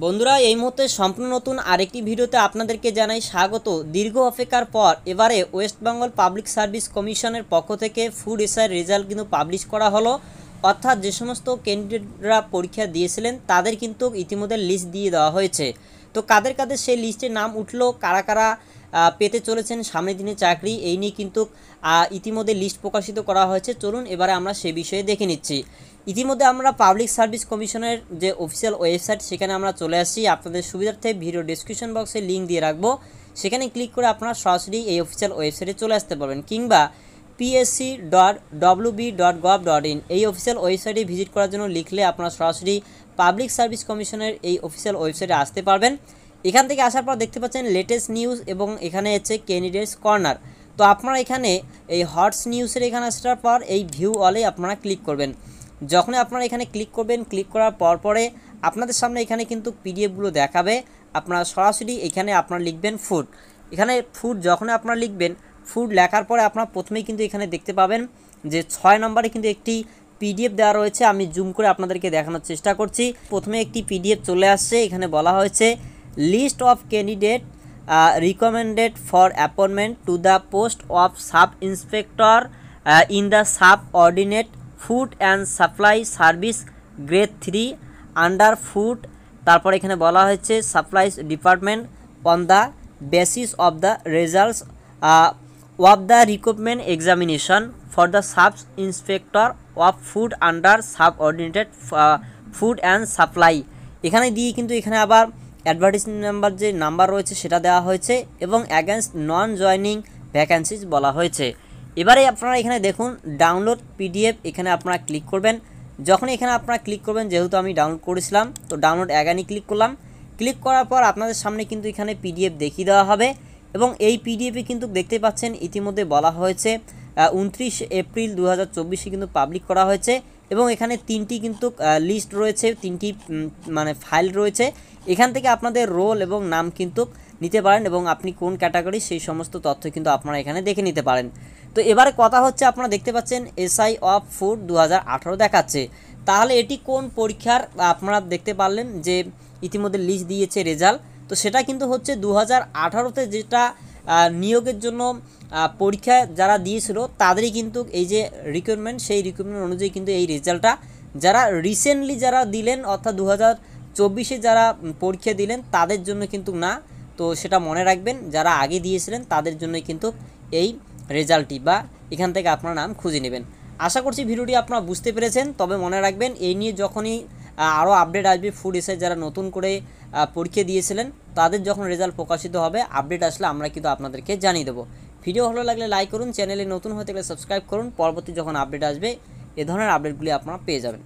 বন্ধুরা এই মুহূর্তে সম্পূর্ণ নতুন আরেকটি ভিডিওতে আপনাদেরকে জানাই স্বাগত। দীর্ঘ অপেক্ষার পর এবারে ওয়েস্ট বেঙ্গল পাবলিক সার্ভিস কমিশনের পক্ষ থেকে ফুড এসআই রেজাল্ট কিন্তু পাবলিশ করা হলো। অর্থাৎ যে সমস্ত ক্যান্ডিডেটরা পরীক্ষা দিয়েছিলেন তাদের কিন্তু ইতিমধ্যে লিস্ট দিয়ে দেওয়া হয়েছে। তো কাদের কাদের সেই লিস্টে নাম উঠলো, কারা কারা পেতে চলেছেন সামনের দিনে চাকরি, এই নিয়ে কিন্তু ইতিমধ্যে লিস্ট প্রকাশিত করা হয়েছে। চলুন এবারে আমরা সে বিষয়ে দেখে নিচ্ছি। ইতিমধ্যে আমরা পাবলিক সার্ভিস কমিশনের যে অফিসিয়াল ওয়েবসাইট সেখানে আমরা চলে আসছি। আপনাদের সুবিধার্থে ভিডিও ডেসক্রিপশন বক্সে লিঙ্ক দিয়ে রাখবো, সেখানে ক্লিক করে আপনারা সরাসরি এই অফিসিয়াল ওয়েবসাইটে চলে আসতে পারবেন, কিংবা psc.wb.gov.in এই অফিসিয়াল ওয়েবসাইটে ভিজিট করার জন্য লিখলে আপনারা সরাসরি পাবলিক সার্ভিস কমিশনের এই অফিসিয়াল ওয়েবসাইটে আসতে পারবেন। এখান থেকে আসার পর দেখতে পাচ্ছেন লেটেস্ট নিউজ এবং এখানে হচ্ছে ক্যান্ডিডেটস কর্নার। তো আপনারা এখানে এই হটস নিউজের এখানে আসার পর এই ভিউ অলে আপনারা ক্লিক করবেন। যখন আপনারা এখানে ক্লিক করবেন, ক্লিক করার পরে আপনাদের সামনে এখানে কিন্তু পিডিএফগুলো দেখাবে। আপনারা সরাসরি এখানে আপনারা লিখবেন ফুড। এখানে ফুড যখন আপনারা লিখবেন, ফুড লেখার পরে আপনারা প্রথমেই কিন্তু এখানে দেখতে পাবেন যে 6 নম্বরে কিন্তু একটি পিডিএফ দেওয়া রয়েছে। আমি জুম করে আপনাদেরকে দেখানোর চেষ্টা করছি। প্রথমে একটি পিডিএফ চলে আসছে, এখানে বলা হয়েছে list of candidate recommended for appointment to the post of sub inspector in the subordinate food and supply service grade 3 under food. তারপর এখানে বলা হয়েছে supplies department on the basis of the results of the recruitment examination for the sub inspector of food under subordinated food and supply. এখানে দিয়ে কিন্তু এখানে আবার advertisement number যে নাম্বার রয়েছে সেটা দেওয়া হয়েছে এবং অ্যাগেনস্ট নন জয়নিং ভ্যাকেন্সিজ বলা হয়েছে। এবারে আপনারা এখানে দেখুন ডাউনলোড পিডিএফ, এখানে আপনারা ক্লিক করবেন। যখন এখানে আপনারা ক্লিক করবেন, যেহেতু আমি ডাউনলোড করেছিলাম তো ডাউনলোড অ্যাগানি ক্লিক করলাম। ক্লিক করার পর আপনাদের সামনে কিন্তু এখানে পিডিএফ দেখিয়ে দেওয়া হবে এবং এই পিডিএফে কিন্তু দেখতে পাচ্ছেন ইতিমধ্যে বলা হয়েছে 29 এপ্রিল 2024 কিন্তু পাবলিক করা হয়েছে এবং এখানে তিনটি কিন্তু লিস্ট রয়েছে, তিনটি মানে ফাইল রয়েছে। এখান থেকে আপনাদের রোল এবং নাম কিন্তু নিতে পারেন এবং আপনি কোন ক্যাটাগরি সেই সমস্ত তথ্য কিন্তু আপনারা এখানে দেখে নিতে পারেন। তো এবারে কথা হচ্ছে, আপনারা দেখতে পাচ্ছেন এসআই অফ ফুড 2018 দেখাচ্ছে। তাহলে এটি কোন পরীক্ষার আপনারা দেখতে পারলেন যে ইতিমধ্যে লিস্ট দিয়েছে রেজাল্ট। তো সেটা কিন্তু হচ্ছে 2018তে যেটা নিয়োগের জন্য পরীক্ষা যারা দিয়েছিল তাদেরই কিন্তু এই যে রিক্রুটমেন্ট, সেই রিক্রুটমেন্ট অনুযায়ী কিন্তু এই রেজাল্টটা যারা রিসেন্টলি যারা দিলেন অর্থাৎ 2024-এ যারা পরীক্ষা দিলেন তাদের জন্য কিন্তু না। তো সেটা মনে রাখবেন, যারা আগে দিয়েছিলেন তাদের জন্যই কিন্তু এই রেজাল্টটি বা এখান থেকে আপনার নাম খুঁজে নেবেন। আশা করছি ভিডিওটি আপনারা বুঝতে পেরেছেন। তবে মনে রাখবেন এই নিয়ে যখনই আরও আপডেট আসবে, ফুড এসআই যারা নতুন করে পরীক্ষা দিয়েছিলেন তাদের যখন রেজাল্ট প্রকাশিত হবে, আপডেট আসলে আমরা কিন্তু আপনাদেরকে জানিয়ে দেবো। ভিডিও ভালো লাগলে লাইক করুন, চ্যানেলে নতুন হয়ে থাকলে সাবস্ক্রাইব করুন। পরবর্তী যখন আপডেট আসবে এ ধরনের আপডেটগুলি আপনারা পেয়ে যাবেন।